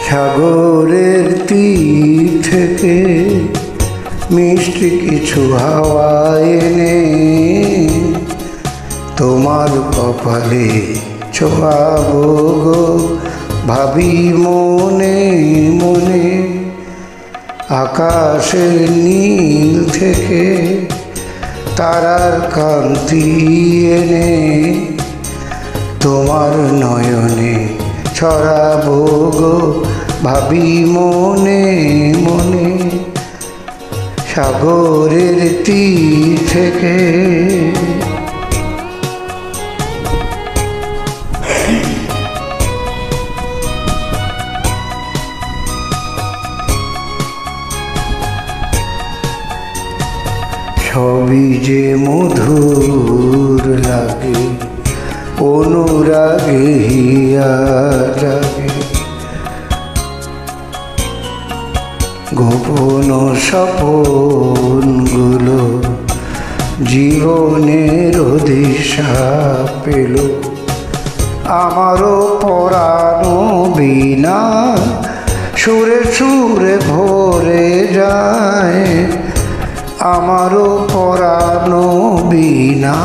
সাগরের তীর থেকে মিষ্টি কিছু হাওয়া এনে তোমার কপালে ছোঁয়াবো গো, ভাবি মনে মনে। আকাশের নীল থেকে তারার কান্তি এনে তোমার নয়নে ছড়াবো গো, ভাবি মনে মনে। সাগরের তীর থেকে সবই যে মধুর লাগে, অনুরাগে হিয়া জাগে। গোপন স্বপনগুলো জীবনের দিশা পেল। আমারও পরানো বিনা সুরে সুরে ভরে যায়। আমারও পরানো বিনা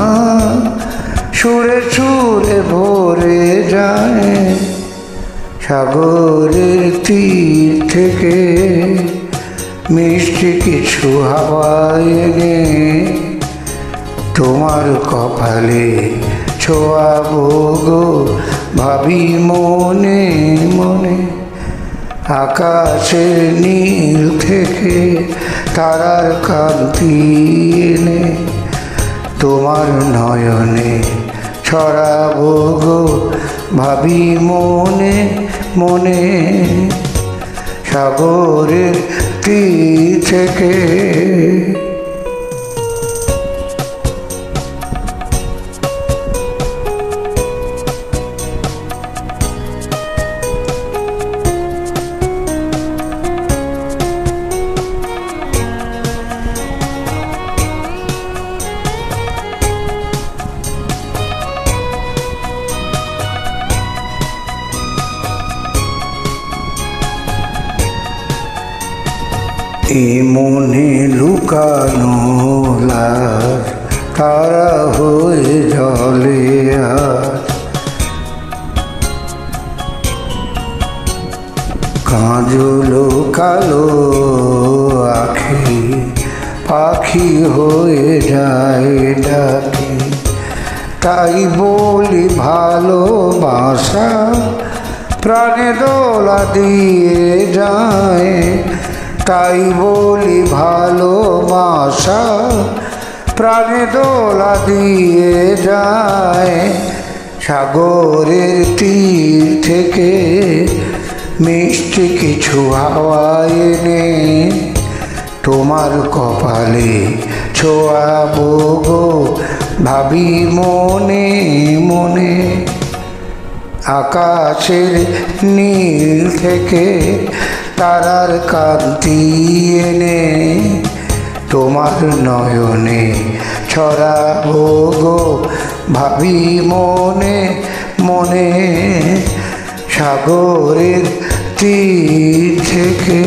সুরে সুরে ভরে যায়। সাগরের তীর থেকে মিষ্টি কিছু হাওয়া এনে তোমার কপালে ছোঁয়াবো গো, ভাবি মনে মনে। আকাশের নীল থেকে তারার কান্তি এনে তোমার নয়নে ছড়াবো গো, ভাবি মনে মনে। সাগরের তীর থেকে এ মনে লুকানো লাশ তারা হয়ে জলে আজ। কাজলো কালো আখি পাখি হয়ে যায় ডাকি। তাই বলি ভালোবাসা প্রাণে দোলা দিয়ে যায়। তাই বলি ভালোবাসা প্রাণে দোলা দিয়ে যায়। সাগরের তীর থেকে মিষ্টি কিছু হাওয়া এনে তোমার কপালে ছোঁয়াবো গো, ভাবি মনে মনে। আকাশের নীল থেকে তারার কান্তি এনে তোমার নয়নে ছড়াবো গো, ভাবি মনে মনে। সাগরের তীর থেকে